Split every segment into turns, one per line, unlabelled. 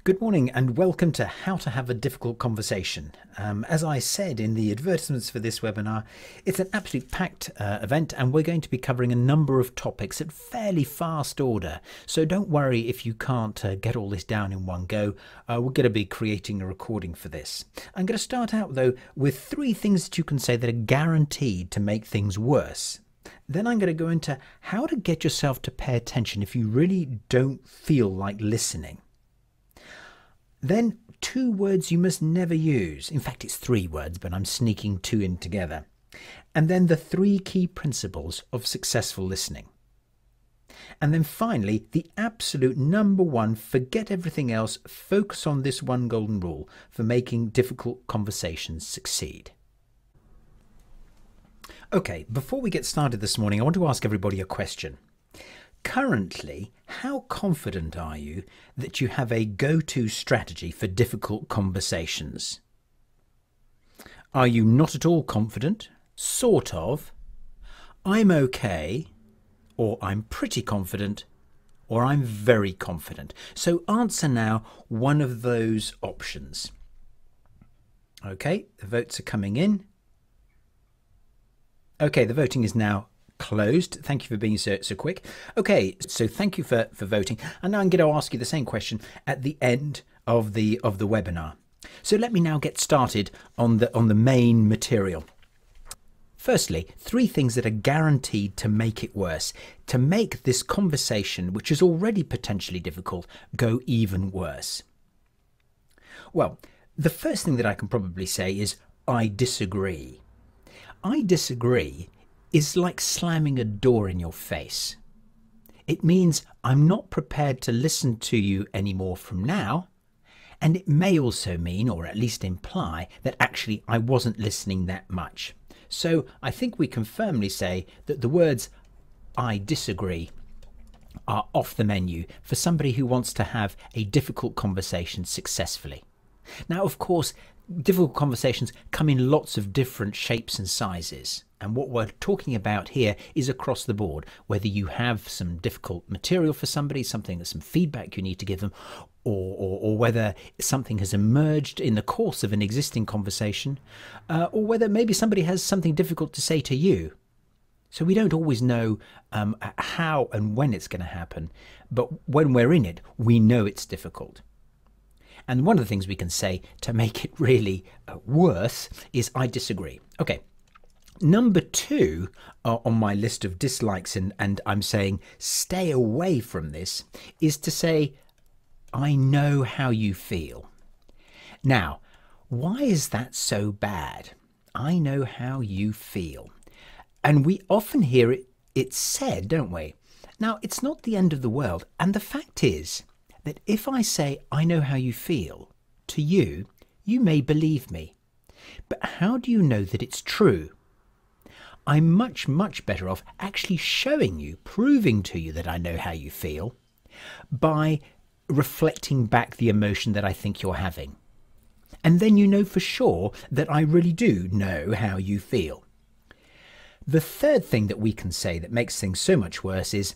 Good morning and welcome to How to Have a Difficult Conversation. As I said in the advertisements for this webinar, it's an absolute packed event and we're going to be covering a number of topics at fairly fast order. So don't worry if you can't get all this down in one go. We're going to be creating a recording for this. I'm going to start out though with 3 things that you can say that are guaranteed to make things worse. Then I'm going to go into how to get yourself to pay attention if you really don't feel like listening. Then 2 words you must never use. In fact, it's 3 words, but I'm sneaking 2 in together. And then the 3 key principles of successful listening. And then finally, the absolute number 1, forget everything else, focus on this one golden rule for making difficult conversations succeed. Okay, before we get started this morning, I want to ask everybody a question. Currently, how confident are you that you have a go-to strategy for difficult conversations? Are you not at all confident? Sort of. I'm okay. Or I'm pretty confident. Or I'm very confident. So answer now one of those options. Okay, the votes are coming in. Okay, the voting is now closed. Thank you for being so quick. Okay, so thank you for voting. And now I'm going to ask you the same question at the end of the webinar. So let me now get started on the main material. Firstly, 3 things that are guaranteed to make it worse, to make this conversation, which is already potentially difficult, go even worse. Well, the first thing that I can probably say is I disagree. I disagree is like slamming a door in your face. It means I'm not prepared to listen to you anymore from now, and it may also mean, or at least imply, that actually I wasn't listening that much. So I think we can firmly say that the words I disagree are off the menu for somebody who wants to have a difficult conversation successfully. Now, of course, difficult conversations come in lots of different shapes and sizes. And what we're talking about here is across the board, whether you have some difficult material for somebody, some feedback you need to give them, or whether something has emerged in the course of an existing conversation, or whether maybe somebody has something difficult to say to you. So we don't always know how and when it's going to happen, but when we're in it, we know it's difficult. And one of the things we can say to make it really worse is I disagree. Okay. Number 2 on my list of dislikes, and I'm saying stay away from this, is to say, I know how you feel. Now, why is that so bad? I know how you feel. And we often hear it said, don't we? Now, it's not the end of the world. And the fact is that if I say, I know how you feel, to you, you may believe me. But how do you know that it's true? I'm much, much better off actually showing you, proving to you that I know how you feel by reflecting back the emotion that I think you're having. And then you know for sure that I really do know how you feel. The third thing that we can say that makes things so much worse is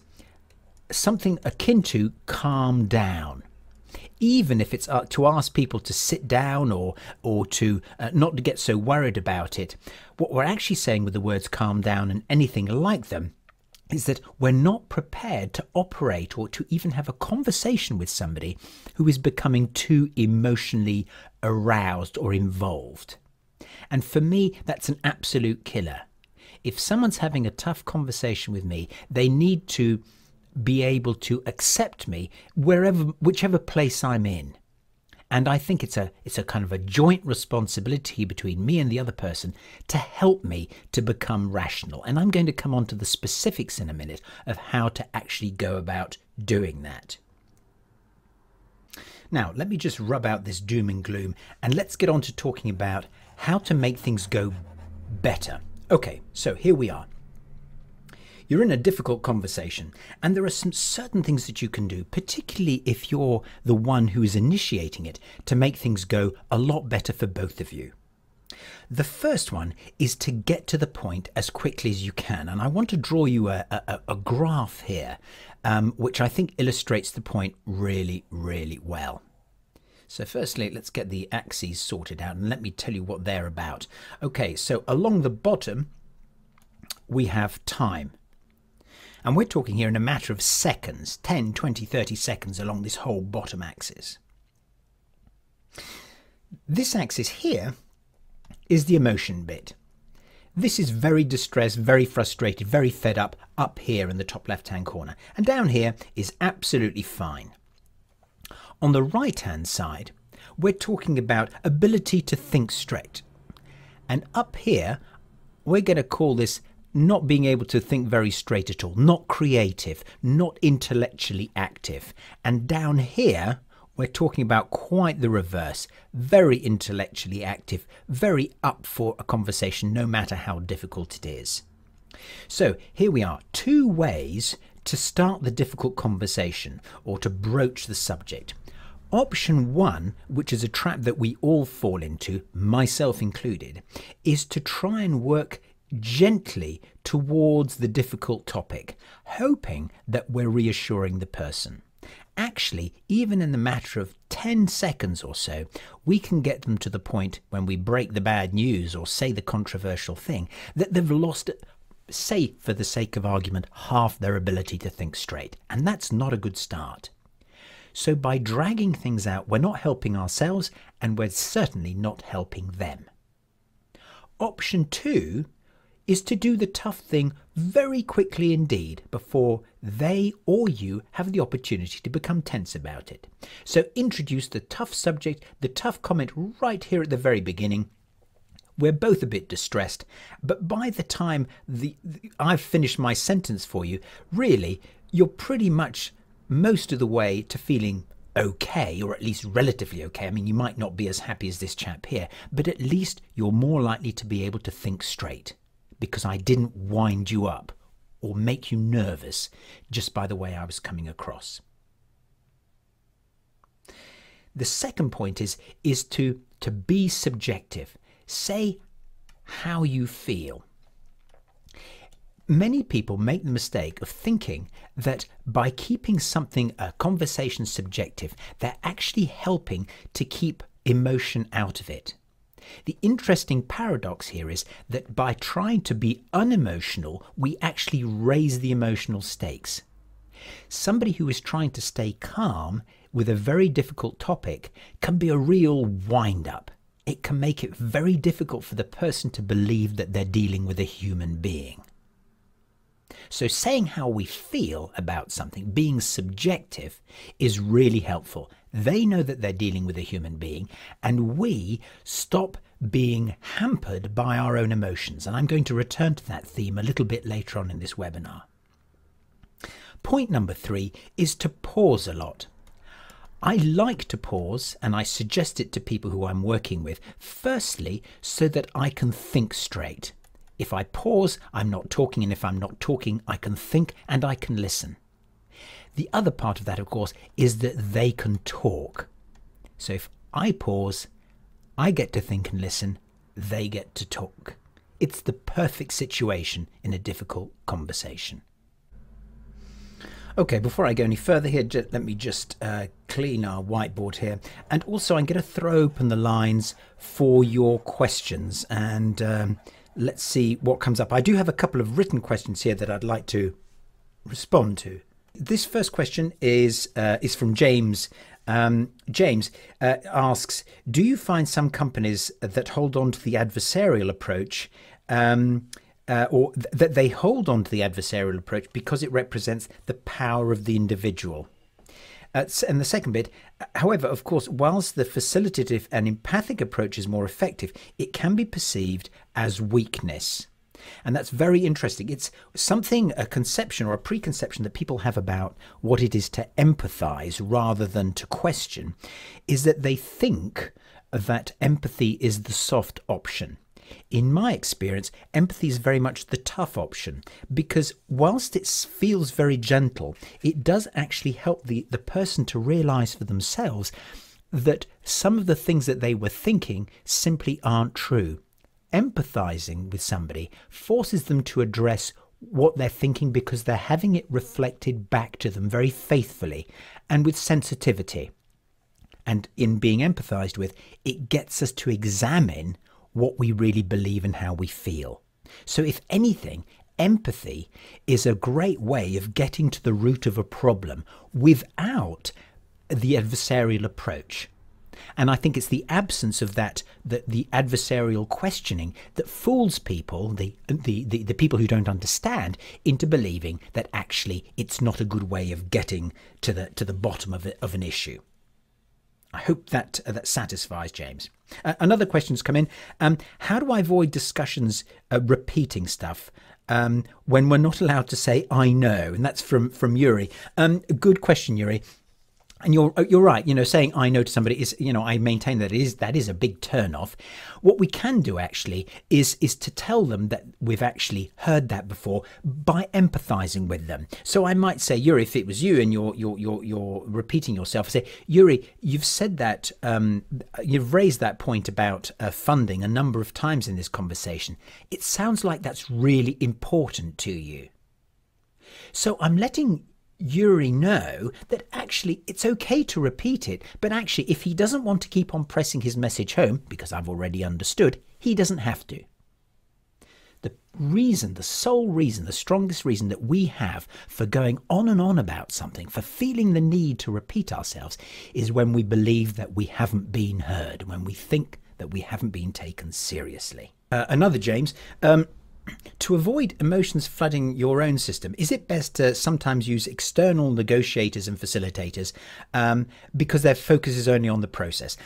something akin to calm down. Even if it's to ask people to sit down or to not to get so worried about it, what we're actually saying with the words calm down and anything like them is that we're not prepared to operate or to even have a conversation with somebody who is becoming too emotionally aroused or involved. And for me, that's an absolute killer. If someone's having a tough conversation with me, they need to be able to accept me whichever place I'm in. And I think it's a kind of a joint responsibility between me and the other person to help me to become rational. And I'm going to come on to the specifics in a minute of how to actually go about doing that. Now, let me just rub out this doom and gloom and let's get on to talking about how to make things go better. Okay, so here we are. You're in a difficult conversation, and there are some certain things that you can do, particularly if you're the one who is initiating it, to make things go a lot better for both of you. The first one is to get to the point as quickly as you can, and I want to draw you a graph here, which I think illustrates the point really, really well. So firstly, let's get the axes sorted out and let me tell you what they're about. Okay, so along the bottom, we have time. And we're talking here in a matter of seconds, 10, 20, 30 seconds along this whole bottom axis. This axis here is the emotion bit. This is very distressed, very frustrated, very fed up here in the top left-hand corner. And down here is absolutely fine. On the right-hand side, we're talking about ability to think straight. And up here, we're going to call this not being able to think very straight at all, not creative, not intellectually active. And down here, we're talking about quite the reverse, very intellectually active, very up for a conversation, no matter how difficult it is. So here we are, 2 ways to start the difficult conversation or to broach the subject. Option 1, which is a trap that we all fall into, myself included, is to try and work gently towards the difficult topic, hoping that we're reassuring the person. Actually, even in the matter of 10 seconds or so, we can get them to the point when we break the bad news or say the controversial thing that they've lost, say for the sake of argument, half their ability to think straight. And that's not a good start. So by dragging things out, we're not helping ourselves and we're certainly not helping them. Option 2 is to do the tough thing very quickly indeed before they or you have the opportunity to become tense about it. So introduce the tough subject, the tough comment right here at the very beginning. We're both a bit distressed, but by the time I've finished my sentence for you, really, you're pretty much most of the way to feeling okay, or at least relatively okay. I mean, you might not be as happy as this chap here, but at least you're more likely to be able to think straight because I didn't wind you up or make you nervous just by the way I was coming across. The second point is to be subjective. Say how you feel. Many people make the mistake of thinking that by keeping a conversation subjective, they're actually helping to keep emotion out of it. The interesting paradox here is that by trying to be unemotional, we actually raise the emotional stakes. Somebody who is trying to stay calm with a very difficult topic can be a real wind-up. It can make it very difficult for the person to believe that they're dealing with a human being. So saying how we feel about something, being subjective, is really helpful. They know that they're dealing with a human being, and we stop being hampered by our own emotions. And I'm going to return to that theme a little bit later on in this webinar. Point number 3 is to pause a lot. I like to pause, and I suggest it to people who I'm working with, firstly, so that I can think straight. If I pause, I'm not talking, and if I'm not talking, I can think and I can listen. The other part of that, of course, is that they can talk. So if I pause, I get to think and listen, they get to talk. It's the perfect situation in a difficult conversation. Okay, before I go any further here, let me just clean our whiteboard here. And also I'm going to throw open the lines for your questions, and let's see what comes up. I do have a couple of written questions here that I'd like to respond to. This first question is from James. James asks, do you find some companies that hold on to the adversarial approach or that they hold on to the adversarial approach because it represents the power of the individual? And the second bit, however, of course, whilst the facilitative and empathic approach is more effective, it can be perceived as weakness. And that's very interesting. It's something, a conception or a preconception that people have about what it is to empathize rather than to question, is that they think that empathy is the soft option. In my experience, empathy is very much the tough option, because whilst it feels very gentle, it does actually help the person to realize for themselves that some of the things that they were thinking simply aren't true. Empathizing with somebody forces them to address what they're thinking because they're having it reflected back to them very faithfully and with sensitivity. and in being empathized with, it gets us to examine what we really believe and how we feel. So if anything, empathy is a great way of getting to the root of a problem without the adversarial approach. And I think it's the absence of that, the adversarial questioning, that fools people, the people who don't understand, into believing that actually it's not a good way of getting to the bottom of an issue. I hope that that satisfies James. Another question's come in. How do I avoid discussions repeating stuff when we're not allowed to say "I know"? And that's from Yuri. Good question, Yuri. And you're right. Saying "I know" to somebody is, I maintain that is a big turn off. What we can do actually is to tell them that we've actually heard that before by empathizing with them. So I might say, Yuri, if it was you and you're repeating yourself, I say, Yuri, you've said that, you've raised that point about funding a number of times in this conversation. It sounds like that's really important to you. So I'm letting Yuri know that actually it's okay to repeat it, but actually if he doesn't want to keep on pressing his message home, because I've already understood, he doesn't have to. The sole reason, the strongest reason that we have for going on and on about something, for feeling the need to repeat ourselves, is when we believe that we haven't been heard, when we think that we haven't been taken seriously. Another James, to avoid emotions flooding your own system, is it best to sometimes use external negotiators and facilitators because their focus is only on the process?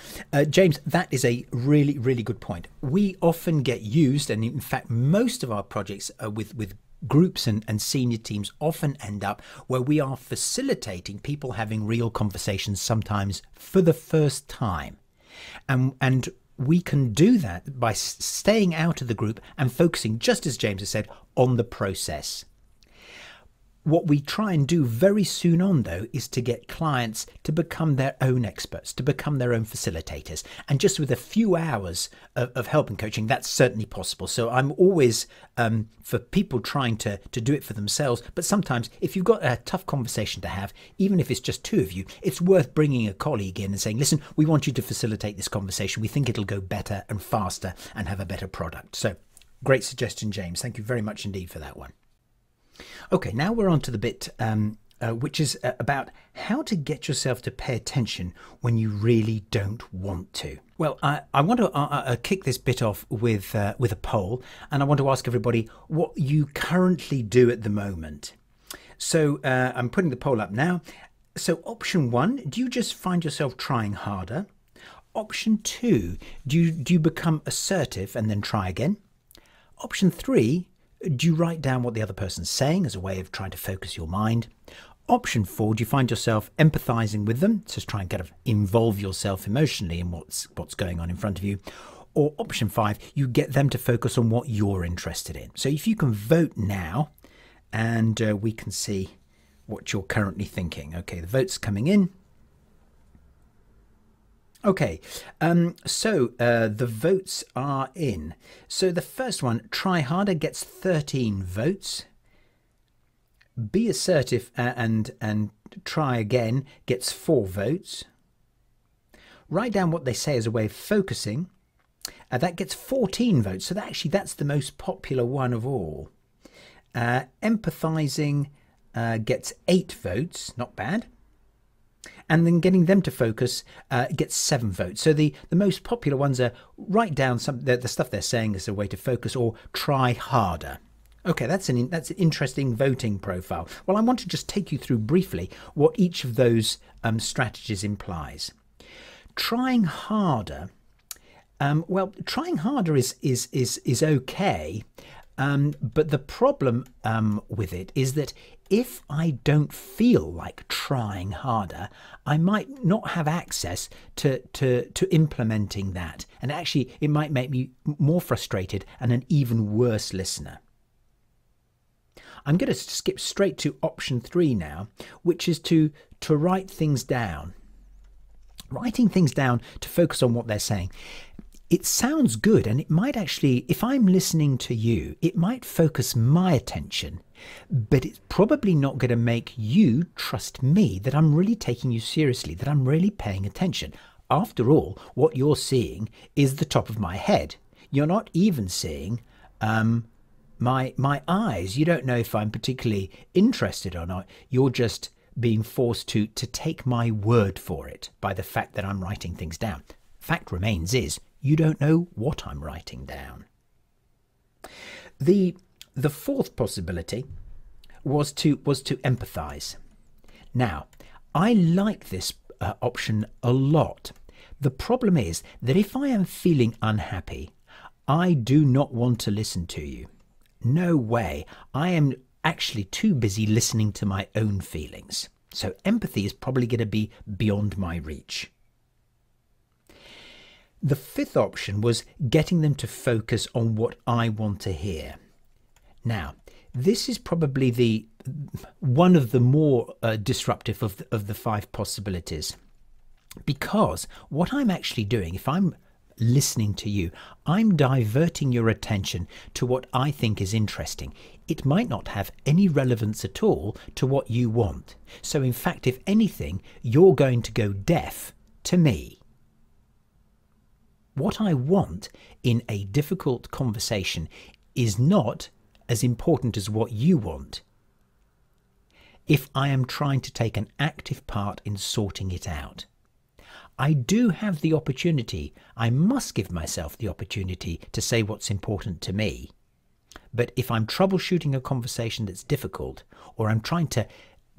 James, that is a really, really good point. We often get used, and in fact, most of our projects with groups and senior teams often end up where we are facilitating people having real conversations, sometimes for the first time. And we can do that by staying out of the group and focusing, just as James has said, on the process. What we try and do very soon on, though, is to get clients to become their own experts, to become their own facilitators. And just with a few hours of help and coaching, that's certainly possible. So I'm always for people trying to do it for themselves. But sometimes if you've got a tough conversation to have, even if it's just two of you, it's worth bringing a colleague in and saying, listen, we want you to facilitate this conversation. We think it'll go better and faster and have a better product. So great suggestion, James. Thank you very much indeed for that one. Okay, now we're on to the bit which is about how to get yourself to pay attention when you really don't want to. Well, I want to kick this bit off with a poll, and I want to ask everybody what you currently do at the moment. So I'm putting the poll up now. So option 1, do you just find yourself trying harder? Option 2, do you become assertive and then try again? Option 3, do you write down what the other person's saying as a way of trying to focus your mind? Option 4, do you find yourself empathizing with them, just try and kind of involve yourself emotionally in what's going on in front of you? Or option 5, you get them to focus on what you're interested in. So if you can vote now, and we can see what you're currently thinking. Okay, the vote's coming in. Okay, so the votes are in. So the first one, try harder, gets 13 votes. Be assertive and try again gets 4 votes. Write down what they say as a way of focusing. That gets 14 votes. So that's the most popular one of all. Empathizing gets 8 votes. Not bad. And then getting them to focus gets 7 votes. So the most popular ones are write down the stuff they're saying as a way to focus, or try harder. Okay, that's an interesting voting profile. Well, I want to just take you through briefly what each of those strategies implies. Trying harder. Well, trying harder is okay, but the problem with it is that if I don't feel like trying harder, I might not have access to implementing that. And actually, it might make me more frustrated and an even worse listener. I'm going to skip straight to option 3 now, which is to write things down. Writing things down to focus on what they're saying. It sounds good, and it might actually, if I'm listening to you, it might focus my attention, but it's probably not going to make you trust me that I'm really taking you seriously, that I'm really paying attention. after all, what you're seeing is the top of my head. You're not even seeing my eyes. You don't know if I'm particularly interested or not. You're just being forced to take my word for it by the fact that I'm writing things down. Fact remains is you don't know what I'm writing down. The fourth possibility was to empathize. Now, I like this option a lot. The problem is that if I am feeling unhappy, I do not want to listen to you. No way. I am actually too busy listening to my own feelings. So empathy is probably going to be beyond my reach. The fifth option was getting them to focus on what I want to hear. Now, this is probably one of the more disruptive of the five possibilities, because what I'm actually doing, if I'm listening to you, I'm diverting your attention to what I think is interesting. It might not have any relevance at all to what you want. So in fact, if anything, you're going to go deaf to me. What I want in a difficult conversation is not as important as what you want if I am trying to take an active part in sorting it out. I do have the opportunity, I must give myself the opportunity to say what's important to me. But if I'm troubleshooting a conversation that's difficult, or I'm trying to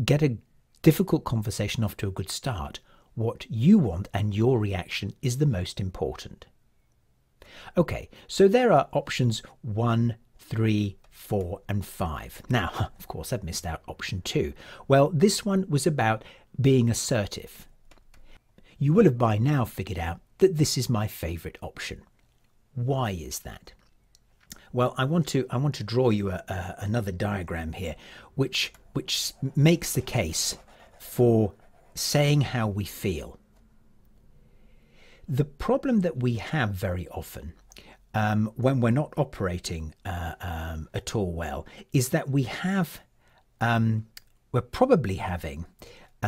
get a difficult conversation off to a good start, what you want and your reaction is the most important. Okay, so there are options 1, 3, 4 and 5. Now, of course, I've missed out option 2. Well, this one was about being assertive. You will have by now figured out that this is my favourite option. Why is that? Well, I want to draw you another diagram here, which makes the case for saying how we feel. The problem that we have very often when we're not operating at all well is that we're probably having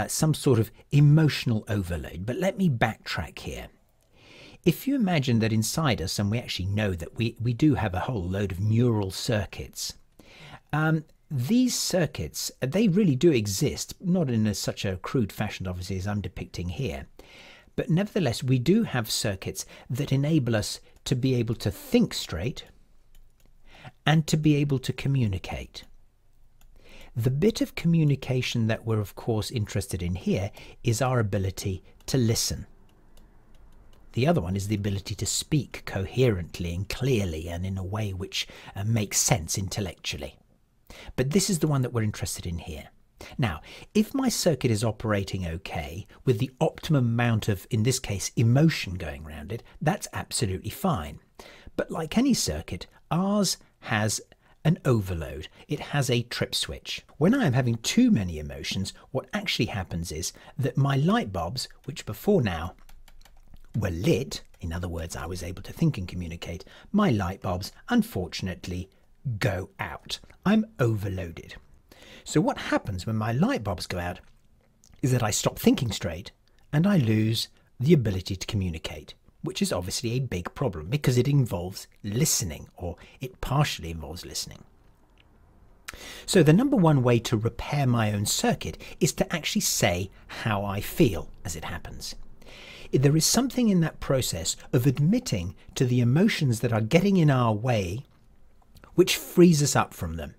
some sort of emotional overload. But let me backtrack here. If you imagine that inside us, and we actually know that we do have a whole load of neural circuits, these circuits, they really do exist, not in such a crude fashion, obviously, as I'm depicting here. But nevertheless, we do have circuits that enable us to be able to think straight and to be able to communicate. The bit of communication that we're, of course, interested in here is our ability to listen. The other one is the ability to speak coherently and clearly and in a way which makes sense intellectually. But this is the one that we're interested in here. Now, if my circuit is operating okay, with the optimum amount of, in this case, emotion going around it, that's absolutely fine. But like any circuit, ours has an overload. It has a trip switch. When I am having too many emotions, what actually happens is that my light bulbs, which before now were lit, in other words, I was able to think and communicate, my light bulbs, unfortunately, go out. I'm overloaded. So what happens when my light bulbs go out is that I stop thinking straight and I lose the ability to communicate, which is obviously a big problem because it involves listening, or it partially involves listening. So the number one way to repair my own circuit is to actually say how I feel as it happens. There is something in that process of admitting to the emotions that are getting in our way which frees us up from them.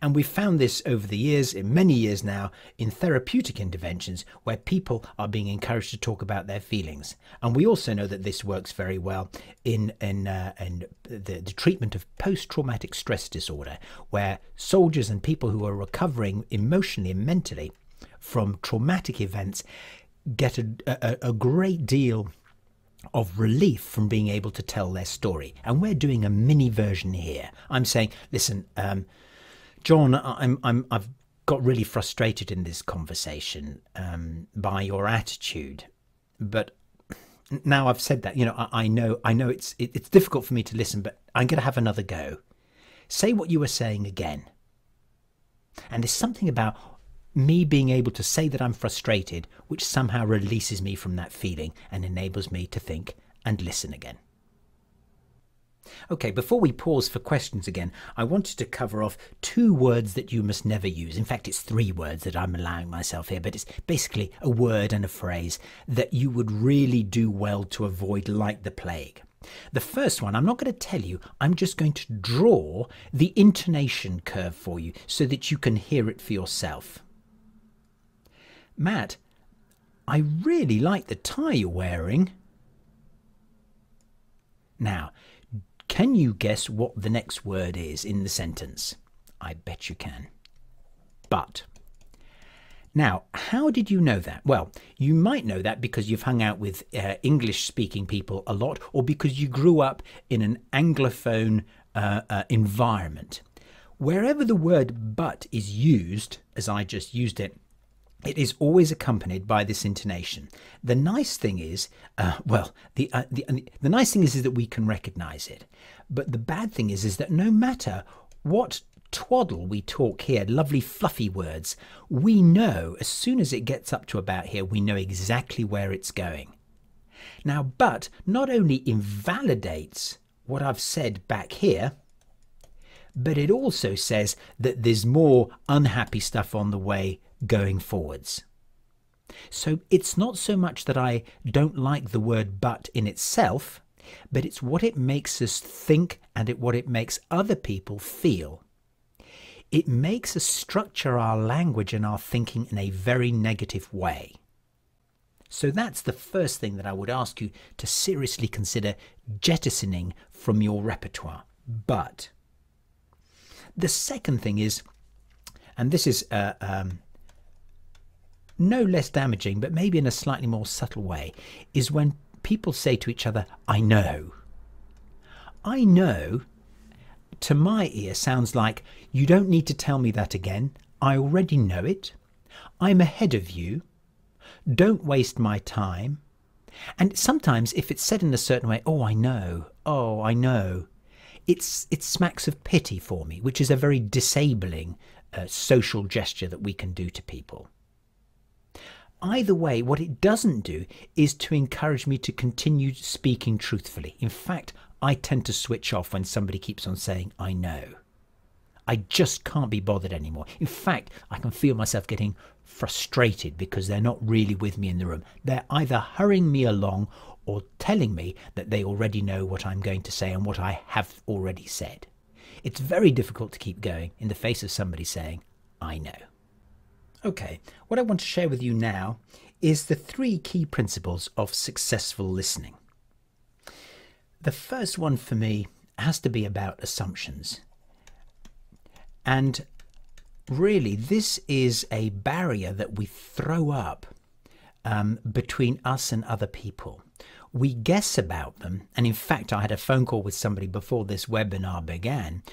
And we've found this over the years, in many years now, in therapeutic interventions where people are being encouraged to talk about their feelings. And we also know that this works very well in the treatment of post-traumatic stress disorder, where soldiers and people who are recovering emotionally and mentally from traumatic events get a great deal of relief from being able to tell their story. And we're doing a mini version here. I'm saying, listen, John, I've got really frustrated in this conversation by your attitude, but now I've said that, I know it's difficult for me to listen, but I'm going to have another go. Say what you were saying again. And there's something about me being able to say that I'm frustrated, which somehow releases me from that feeling and enables me to think and listen again. Okay, before we pause for questions again, I wanted to cover off 2 words that you must never use. In fact, it's 3 words that I'm allowing myself here, but it's basically a word and a phrase that you would really do well to avoid like the plague. The first one, I'm not going to tell you, I'm just going to draw the intonation curve for you so that you can hear it for yourself. Matt, I really like the tie you're wearing. Now, can you guess what the next word is in the sentence? I bet you can. But. Now, how did you know that? Well, you might know that because you've hung out with English-speaking people a lot, or because you grew up in an Anglophone environment. Wherever the word but is used, as I just used it, it is always accompanied by this intonation. The nice thing is, the nice thing is that we can recognise it. But the bad thing is that no matter what twaddle we talk here, lovely fluffy words, we know as soon as it gets up to about here, we know exactly where it's going. Now, but not only invalidates what I've said back here, but it also says that there's more unhappy stuff on the way going forwards. So it's not so much that I don't like the word but in itself, but it's what it makes us think and what it makes other people feel. It makes us structure our language and our thinking in a very negative way. So that's the first thing that I would ask you to seriously consider jettisoning from your repertoire. But the second thing is, and this is no less damaging, but maybe in a slightly more subtle way, is when people say to each other, I know. I know, to my ear, sounds like, you don't need to tell me that again. I already know it. I'm ahead of you. Don't waste my time. And sometimes if it's said in a certain way, oh, I know, it smacks of pity for me, which is a very disabling social gesture that we can do to people. Either way, what it doesn't do is to encourage me to continue speaking truthfully. In fact, I tend to switch off when somebody keeps on saying, I know. I just can't be bothered anymore. In fact, I can feel myself getting frustrated because they're not really with me in the room. They're either hurrying me along or telling me that they already know what I'm going to say and what I have already said. It's very difficult to keep going in the face of somebody saying, I know. Okay, what I want to share with you now is the 3 key principles of successful listening. The first one for me has to be about assumptions. And really, this is a barrier that we throw up between us and other people. We guess about them. And in fact, I had a phone call with somebody before this webinar began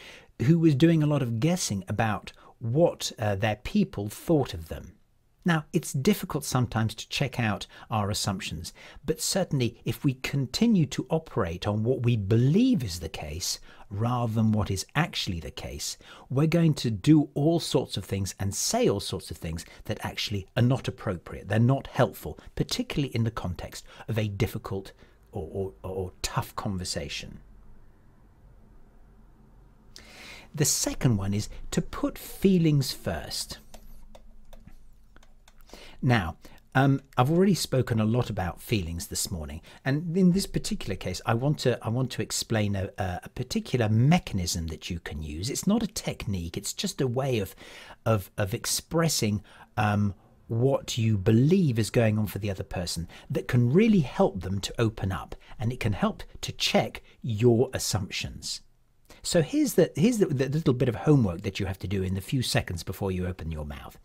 who was doing a lot of guessing about what their people thought of them. Now, it's difficult sometimes to check out our assumptions, but certainly if we continue to operate on what we believe is the case rather than what is actually the case, we're going to do all sorts of things and say all sorts of things that actually are not appropriate. They're not helpful, particularly in the context of a difficult or tough conversation. The second one is to put feelings first. Now, I've already spoken a lot about feelings this morning, and in this particular case, I want to explain a particular mechanism that you can use. It's not a technique; it's just a way of expressing what you believe is going on for the other person that can really help them to open up, and it can help to check your assumptions. So here's the little bit of homework that you have to do in the few seconds before you open your mouth.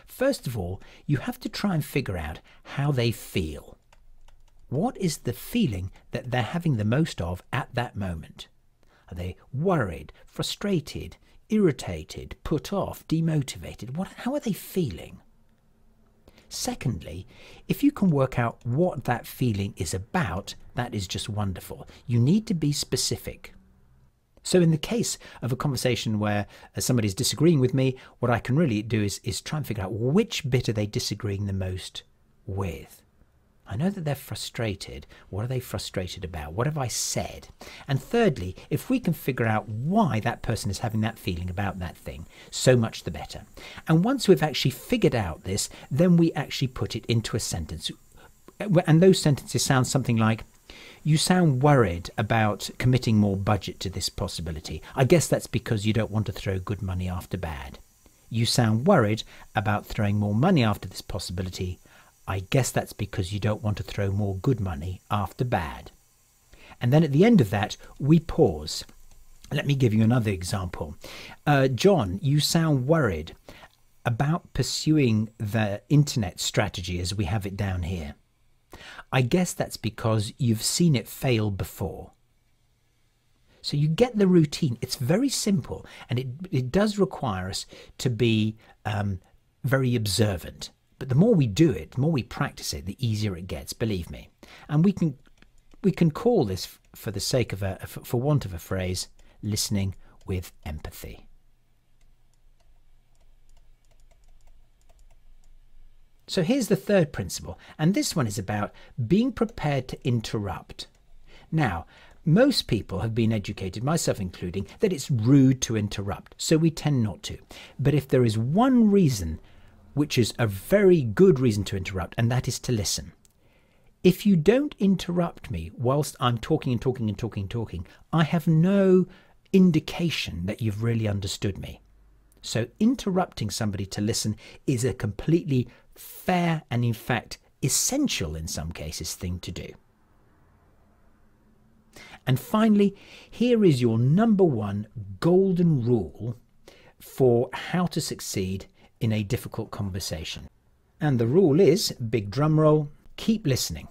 First of all, you have to try and figure out how they feel. What is the feeling that they're having the most of at that moment? Are they worried, frustrated, irritated, put off, demotivated? How are they feeling? Secondly, if you can work out what that feeling is about, that is just wonderful. You need to be specific. So in the case of a conversation where somebody's disagreeing with me, what I can really do is try and figure out which bit are they disagreeing the most with. I know that they're frustrated. What are they frustrated about? What have I said? And thirdly, if we can figure out why that person is having that feeling about that thing, so much the better. And once we've actually figured out this, then we actually put it into a sentence. And those sentences sound something like, you sound worried about committing more budget to this possibility. I guess that's because you don't want to throw good money after bad. You sound worried about throwing more money after this possibility. I guess that's because you don't want to throw more good money after bad. And then at the end of that, we pause. Let me give you another example. John, you sound worried about pursuing the internet strategy as we have it down here. I guess that's because you've seen it fail before. So you get the routine. It's very simple, and it does require us to be very observant. But the more we do it, the more we practice it, the easier it gets, believe me. And we can call this, for the sake of for want of a phrase, listening with empathy. So here's the third principle, and this one is about being prepared to interrupt. Now, most people have been educated, myself including, that it's rude to interrupt, so we tend not to. But if there is one reason, which is a very good reason to interrupt, and that is to listen. If you don't interrupt me whilst I'm talking and talking and talking and talking, I have no indication that you've really understood me. So interrupting somebody to listen is a completely fair and, in fact, essential in some cases thing to do. And finally, here is your number one golden rule for how to succeed in a difficult conversation. And the rule is, big drum roll, keep listening.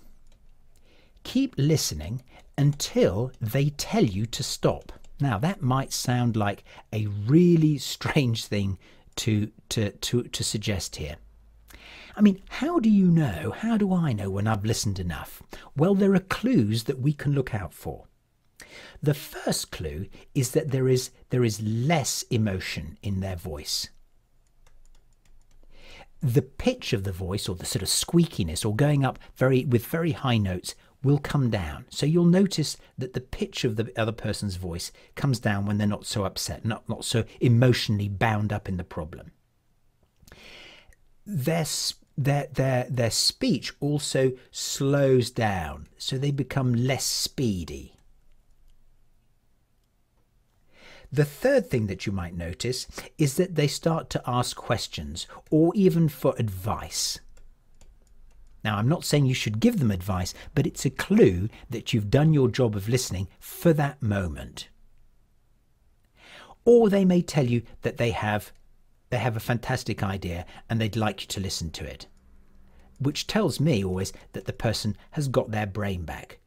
Keep listening until they tell you to stop. Now, that might sound like a really strange thing to suggest here. I mean, how do you know, how do I know when I've listened enough? Well, there are clues that we can look out for. The first clue is that there is less emotion in their voice. The pitch of the voice, or the sort of squeakiness, or going up with very high notes, will come down. So you'll notice that the pitch of the other person's voice comes down when they're not so upset, not so emotionally bound up in the problem. Their speech also slows down, so they become less speedy. The third thing that you might notice is that they start to ask questions, or even for advice. Now, I'm not saying you should give them advice, but it's a clue that you've done your job of listening for that moment. Or they may tell you that they have a fantastic idea and they'd like you to listen to it, which tells me always that the person has got their brain back.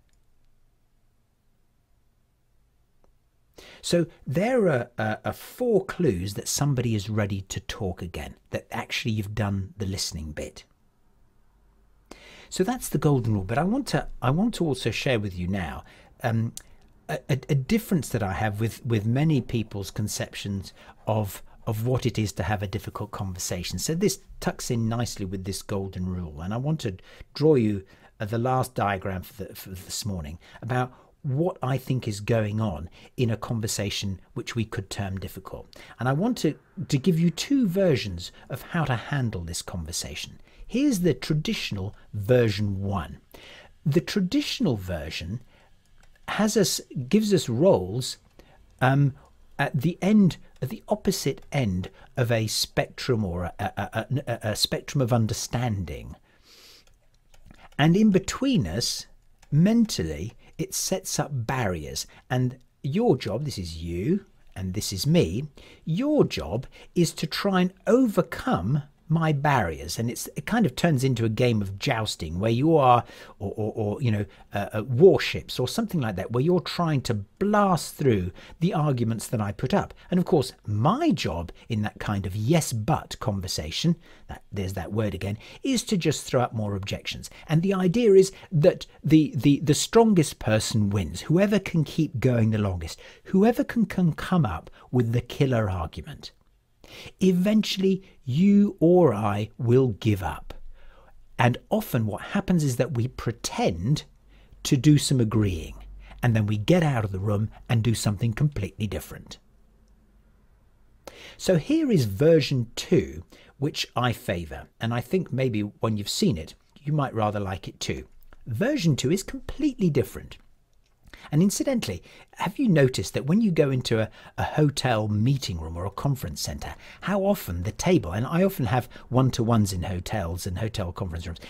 So there are 4 clues that somebody is ready to talk again, that actually you've done the listening bit. So that's the golden rule. But I want to also share with you now a difference that I have with many people's conceptions of what it is to have a difficult conversation. So this tucks in nicely with this golden rule, and I want to draw you the last diagram for this morning about what I think is going on in a conversation which we could term difficult. And I want to give you 2 versions of how to handle this conversation. Here's the traditional version 1. The traditional version gives us roles at the opposite end of a spectrum, or a spectrum of understanding. And in between us, mentally, it sets up barriers. And your job, this is you and this is me, your job is to try and overcome my barriers, and it kind of turns into a game of jousting where you are, or you know, warships or something like that, where you're trying to blast through the arguments that I put up. And of course, my job in that kind of yes but conversation, there's that word again, is to just throw up more objections. And the idea is that the strongest person wins, whoever can keep going the longest, whoever can come up with the killer argument. Eventually, you or I will give up. And often what happens is that we pretend to do some agreeing, and then we get out of the room and do something completely different. So here is version 2, which I favour, and I think maybe when you've seen it, you might rather like it too. Version 2 is completely different. And incidentally, have you noticed that when you go into a hotel meeting room or a conference centre, how often the table, and I often have one-to-ones in hotels and hotel conference rooms,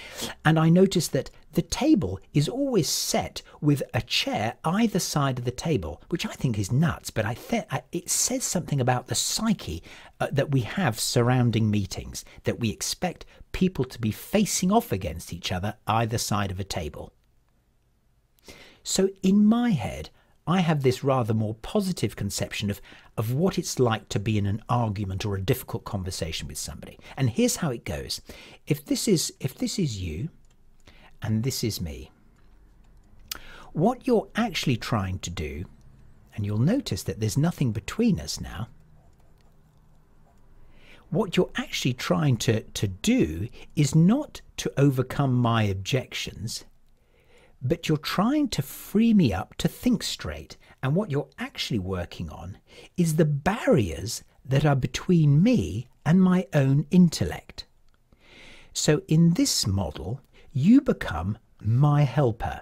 and I notice that the table is always set with a chair either side of the table, which I think is nuts, but it says something about the psyche that we have surrounding meetings, that we expect people to be facing off against each other either side of a table. So in my head, I have this rather more positive conception of what it's like to be in an argument or a difficult conversation with somebody. And here's how it goes. If this is you and this is me, what you're actually trying to do, and you'll notice that there's nothing between us now, what you're actually trying to do is not to overcome my objections, but you're trying to free me up to think straight. And what you're actually working on is the barriers that are between me and my own intellect. So in this model, you become my helper.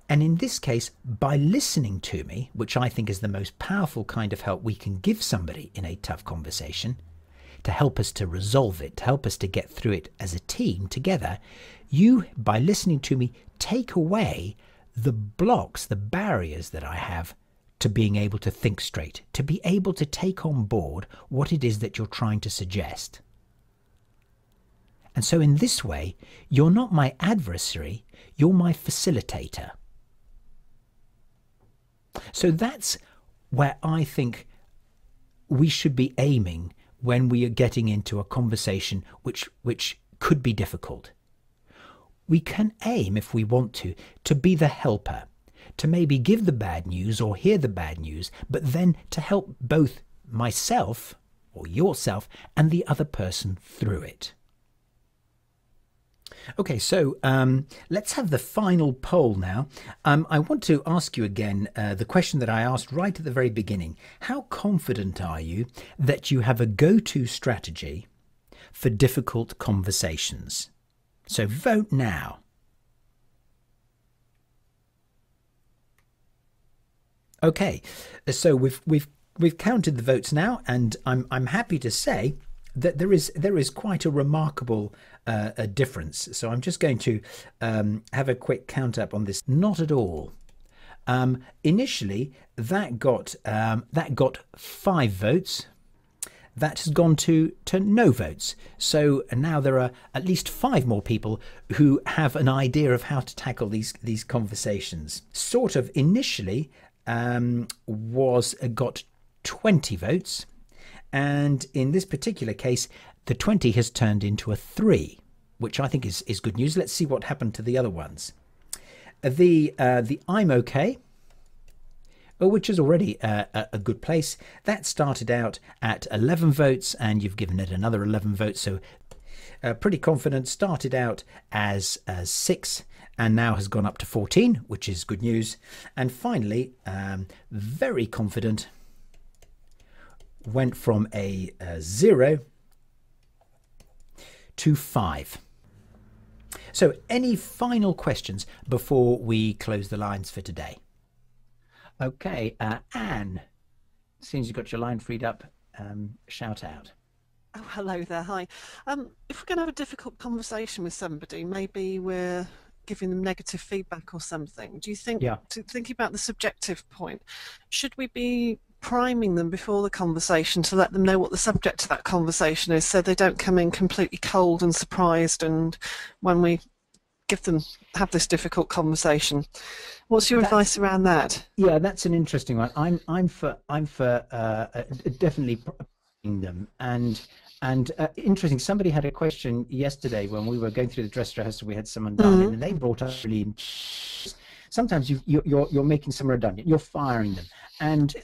And in this case, by listening to me, which I think is the most powerful kind of help we can give somebody in a tough conversation, to help us to resolve it, to help us to get through it as a team together, you, by listening to me, take away the blocks, the barriers that I have to being able to think straight, to be able to take on board what it is that you're trying to suggest. And so in this way, you're not my adversary, you're my facilitator. So that's where I think we should be aiming when we are getting into a conversation which could be difficult. We can aim, if we want to be the helper, to maybe give the bad news or hear the bad news, but then to help both myself or yourself and the other person through it. Okay, so let's have the final poll now. I want to ask you again the question that I asked right at the very beginning. How confident are you that you have a go-to strategy for difficult conversations? So vote now. Okay, so we've counted the votes now, and I'm happy to say that there is quite a remarkable a difference. So I'm just going to have a quick count up on this. Not at all. Initially, that got 5 votes. That has gone to no votes. So now there are at least 5 more people who have an idea of how to tackle these conversations. Sort of initially got 20 votes. And in this particular case, the 20 has turned into a 3, which I think is good news. Let's see what happened to the other ones. The I'm okay, which is already a good place. That started out at 11 votes, and you've given it another 11 votes. So pretty confident. Started out as 6, and now has gone up to 14, which is good news. And finally, very confident, went from a 0 to 5. So any final questions before we close the lines for today? Okay, Anne, as soon as you've got your line freed up, shout out.
Oh, hello there. Hi. If we're going to have a difficult conversation with somebody, maybe we're giving them negative feedback or something. Do you think,
Yeah.
thinking about the subjective point, should we be priming them before the conversation to let them know what the subject of that conversation is, so they don't come in completely cold and surprised and when we have this difficult conversation. What's your advice around that?
Yeah, that's an interesting one. I'm for definitely priming them. And interesting, somebody had a question yesterday when we were going through the dress rehearsal. We had someone dial in, and they brought up really. Sometimes you're making someone redundant. You're firing them, and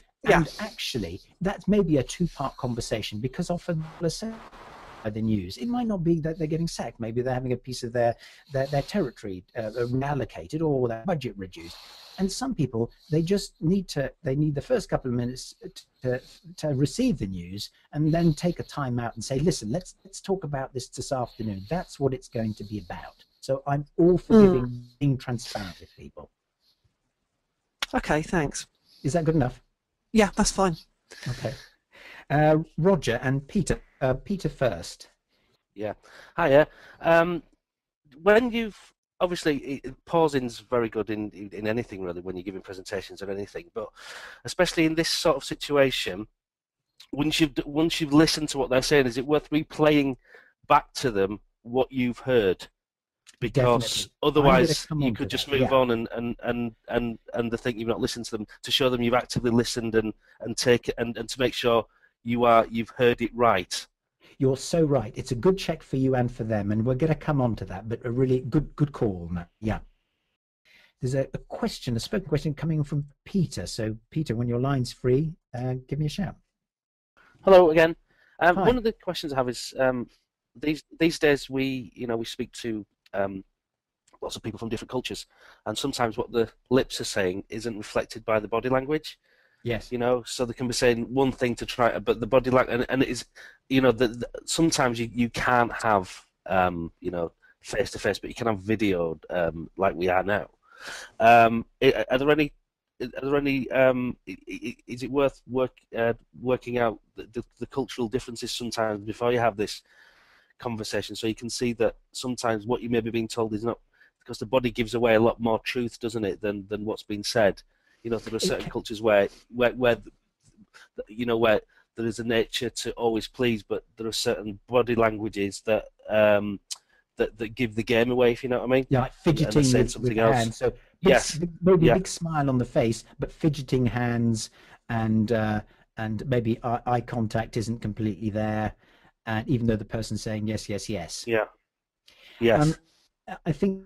actually that's maybe a two-part conversation, because often the news, it might not be that they're getting sacked. Maybe they're having a piece of their territory reallocated or their budget reduced. And some people, they just need the first couple of minutes to receive the news, and then take a time out and say, listen, let's talk about this afternoon. That's what it's going to be about. So I'm all for being transparent with people.
Okay, thanks.
Is that good enough?
Yeah, that's fine.
Okay. Roger and Peter. Peter first.
Yeah. Hiya. When you've obviously, pausing's very good in anything really, when you're giving presentations or anything, but especially in this sort of situation, once you've listened to what they're saying, is it worth replaying back to them what you've heard? Because otherwise you could just move on and they think you've not listened to them, to show them you've actively listened and take it and to make sure you've heard it right.
You're so right. It's a good check for you and for them, and we're going to come on to that, but a really good call on that. Yeah. There's a spoken question coming from Peter. So Peter, when your line's free, give me a shout.
Hello again. One of the questions I have is these days we speak to lots of people from different cultures, and sometimes what the lips are saying isn't reflected by the body language.
Yes.
So they can be saying one thing to try, but the body language, and it is, sometimes you can't have, face to face, but you can have video, like we are now. Are there any? Is it worth working out the cultural differences sometimes before you have this conversation, so you can see that sometimes what you may be being told is not, because the body gives away a lot more truth, doesn't it, than what's been said. There are certain cultures where there is a nature to always please, but there are certain body languages that that give the game away, if you know what I mean.
Yeah, like fidgeting with hands. So maybe a big smile on the face, but fidgeting hands, and maybe eye contact isn't completely there, and even though the person's saying yes, yes, yes.
Yeah. Yes.
I think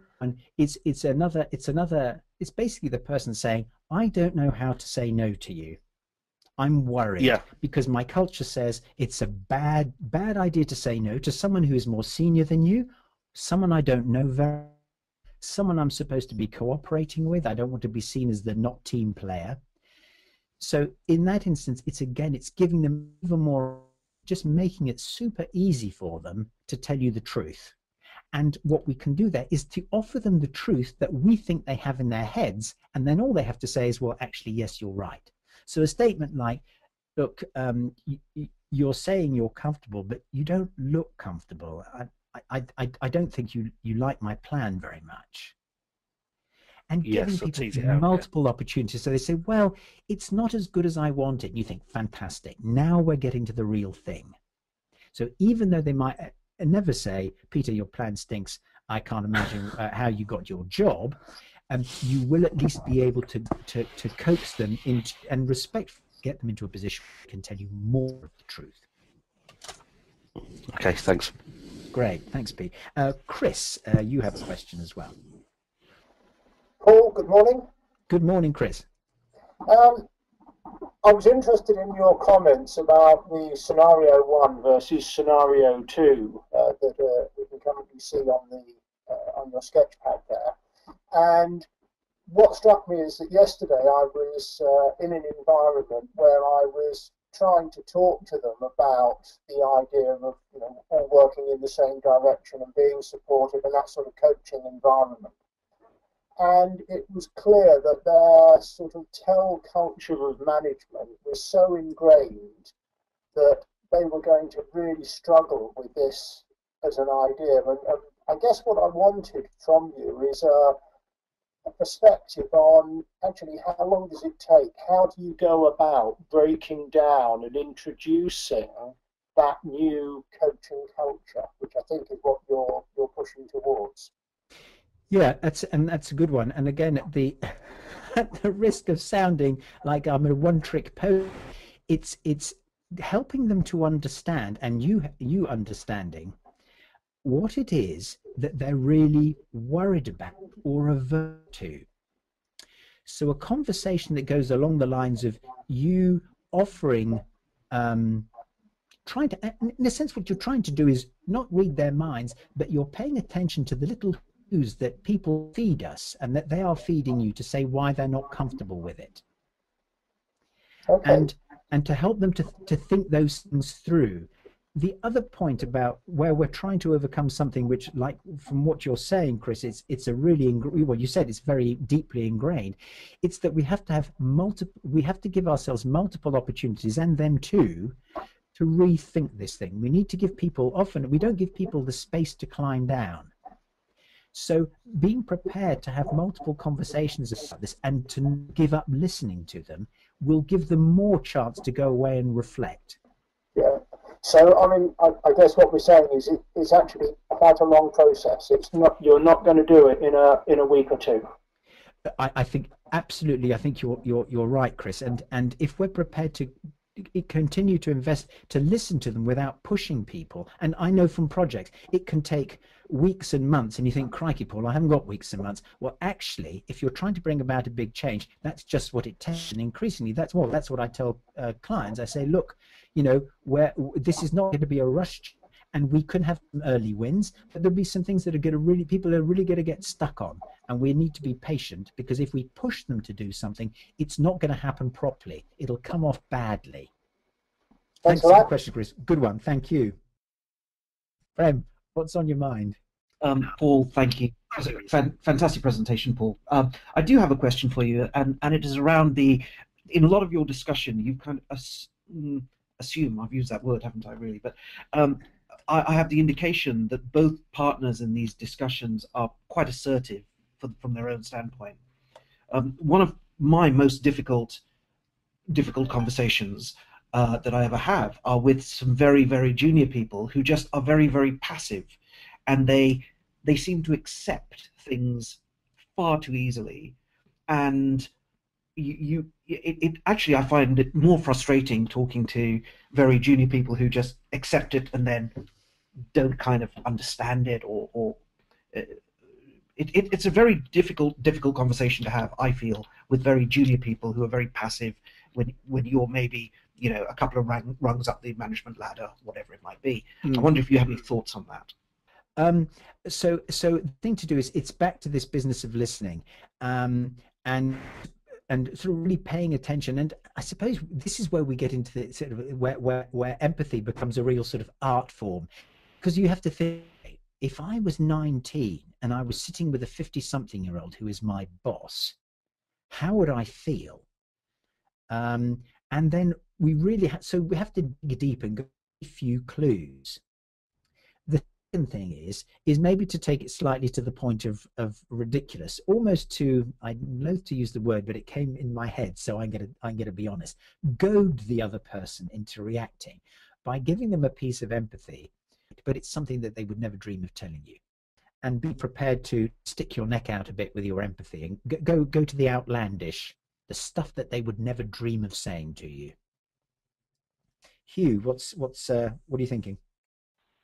it's basically the person saying, I don't know how to say no to you. I'm worried because my culture says it's a bad idea to say no to someone who is more senior than you, someone I don't know very, someone I'm supposed to be cooperating with. I don't want to be seen as the not team player. So in that instance, it's giving them even more, just making it super easy for them to tell you the truth. And what we can do there is to offer them the truth that we think they have in their heads, and then all they have to say is, well, actually, yes, you're right. So a statement like, look, you're saying you're comfortable, but you don't look comfortable. I don't think you like my plan very much. And giving people multiple opportunities. So they say, well, it's not as good as I wanted. And you think, fantastic. Now we're getting to the real thing. So even though they might never say, Peter, your plan stinks, I can't imagine how you got your job, you will at least be able to coax them into, and get them into a position where they can tell you more of the truth.
Okay, thanks.
Great, thanks, Pete. Chris, you have a question as well.
Paul, good morning.
Good morning, Chris.
I was interested in your comments about the scenario 1 versus scenario 2 that we can currently see on your sketch pad there. And what struck me is that yesterday I was in an environment where I was trying to talk to them about the idea of all working in the same direction and being supportive and that sort of coaching environment. And it was clear that their sort of tell culture of management was so ingrained that they were going to really struggle with this as an idea. And I guess what I wanted from you is a perspective on actually how long does it take? How do you go about breaking down and introducing that new coaching culture, which I think is what you're pushing towards?
Yeah, that's a good one. And again, at the risk of sounding like I'm a one-trick pony, it's helping them to understand, and you understanding what it is that they're really worried about or avert to. So a conversation that goes along the lines of you offering, trying to, in a sense, what you're trying to do is not read their minds, but you're paying attention to the little cues that people feed us and that they are feeding you to say why they're not comfortable with it.
Okay.
And to help them to think those things through. The other point about where we're trying to overcome something which, like from what you're saying, Chris, it's a really, well, you said it's very deeply ingrained. It's that we have to have we have to give ourselves multiple opportunities, and them too, to rethink this thing. We need to give people, often we don't give people the space to climb down. So being prepared to have multiple conversations about this and to give up listening to them will give them more chance to go away and reflect.
Yeah. So, I mean, I guess what we're saying is it's actually quite a long process. It's not, you're not going to do it in a week or two.
I think absolutely. I think you're right, Chris. And if we're prepared to continue to invest, to listen to them without pushing people, and I know from projects it can take weeks and months, and you think, crikey, Paul, I haven't got weeks and months. Well, actually, if you're trying to bring about a big change, that's just what it takes. And increasingly, that's what I tell clients. I say, look, you know, this is not going to be a rush, and we can have some early wins, but there'll be some things that are going to people are really going to get stuck on, and we need to be patient, because if we push them to do something, it's not going to happen properly. It'll come off badly. Thanks for the question, Chris. Good one. Thank you. Prem, what's on your mind?
Paul, thank you. Fantastic presentation, Paul. I do have a question for you, and it is around in a lot of your discussion, you've kind of assume, I've used that word, haven't I, really? But I have the indication that both partners in these discussions are quite assertive from their own standpoint. One of my most difficult conversations that I ever have are with some very, very junior people who just are very, very passive, and they seem to accept things far too easily, and actually I find it more frustrating talking to very junior people who just accept it and then don't kind of understand it, or it's a very difficult conversation to have, I feel, with very junior people who are very passive when you're maybe, you know, a couple of rungs up the management ladder, whatever it might be. I wonder if you have any thoughts on that.
So the thing to do is, it's back to this business of listening, and sort of really paying attention. And I suppose this is where we get into the sort of where empathy becomes a real sort of art form, because you have to think, if I was 19 and I was sitting with a 50-something-year-old who is my boss, how would I feel? And then we really we have to dig deep and go a few clues. The second thing is maybe to take it slightly to the point of ridiculous, almost to, I'm loath to use the word, but it came in my head, so I'm gonna be honest, goad the other person into reacting by giving them a piece of empathy, but it's something that they would never dream of telling you. And be prepared to stick your neck out a bit with your empathy, and go to the outlandish, the stuff that they would never dream of saying to you. Hugh, what are you thinking?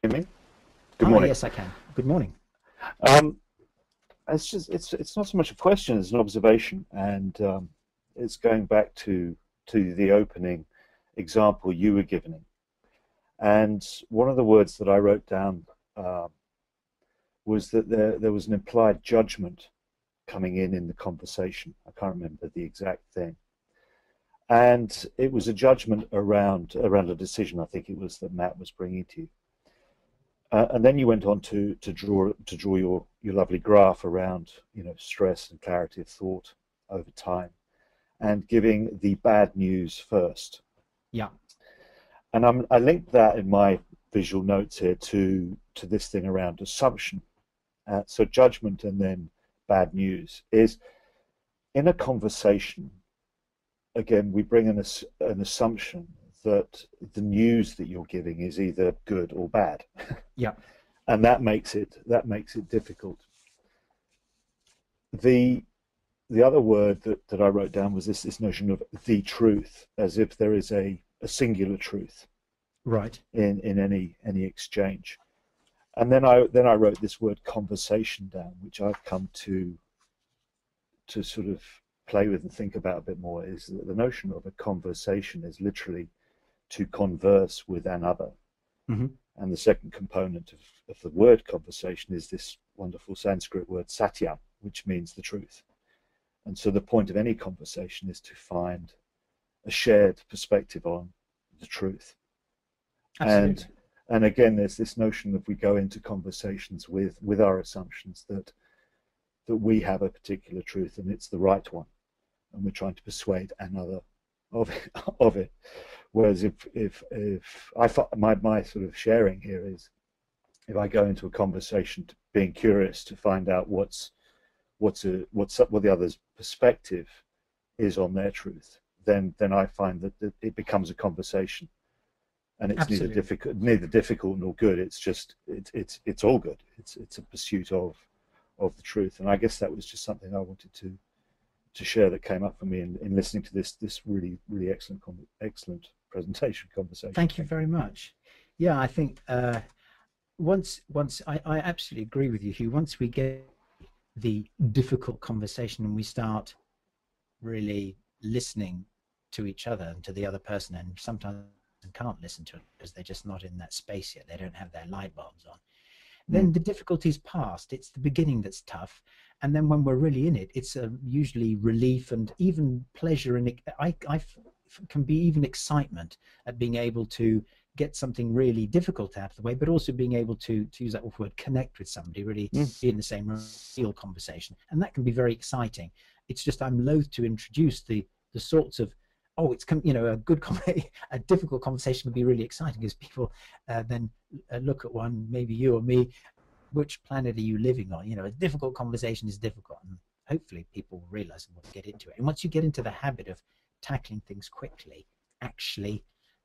Hear me? Good morning.
Yes, I can. Good morning.
It's not so much a question as an observation, and it's going back to the opening example you were giving. And one of the words that I wrote down was that there was an implied judgment coming in the conversation. I can't remember the exact thing. And it was a judgment around a decision, I think it was, that Matt was bringing to you. And then you went on to draw your lovely graph around, you know, stress and clarity of thought over time, and giving the bad news first.
Yeah.
And I linked that in my visual notes here to this thing around assumption. So judgment and then bad news is in a conversation, again, we bring an assumption that the news that you're giving is either good or bad.
Yeah.
And that makes it difficult. The other word that I wrote down was this notion of the truth, as if there is a singular truth,
right,
in any exchange. And then I wrote this word conversation down, which I've come to sort of play with and think about a bit more. Is that the notion of a conversation is literally to converse with another.
mm-hmm.
And the second component of the word conversation is this wonderful Sanskrit word satyam, which means the truth. And so the point of any conversation is to find a shared perspective on the truth.
Absolutely.
And again, there's this notion that we go into conversations with our assumptions that we have a particular truth and it's the right one, and we're trying to persuade another of it. Whereas if I my sort of sharing here is, if I go into a conversation being curious to find out what the other's perspective is on their truth, then I find that it becomes a conversation, and it's neither difficult nor good. It's just it's all good. It's a pursuit of the truth, and I guess that was just something I wanted to share that came up for me in listening to this really excellent conversation.
Thank you very much. Yeah, I think once I absolutely agree with you, Hugh. Once we get the difficult conversation and we start really listening to each other and to the other person, and sometimes can't listen to it because they're just not in that space yet, they don't have their light bulbs on, then the difficulty's past. It's the beginning that's tough, and then when we're really in it, it's usually relief and even pleasure, and I can be even excitement at being able to get something really difficult out of the way, but also being able to use that word, connect with somebody, really be in the same real conversation, and that can be very exciting. It's just I'm loath to introduce the sorts of a difficult conversation can be really exciting, because people then look at one, maybe you or me, which planet are you living on? A difficult conversation is difficult, and hopefully people will realize and want to get into it. And once you get into the habit of tackling things quickly, actually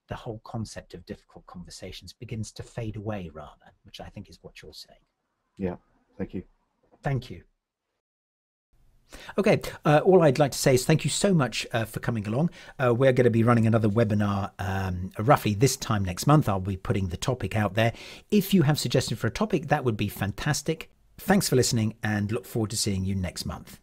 the whole concept of difficult conversations begins to fade away, rather, which I think is what you're saying.
Yeah, thank you.
Thank you. Okay, all I'd like to say is thank you so much for coming along. We're going to be running another webinar roughly this time next month. I'll be putting the topic out there. If you have suggestions for a topic, that would be fantastic. Thanks for listening, and look forward to seeing you next month.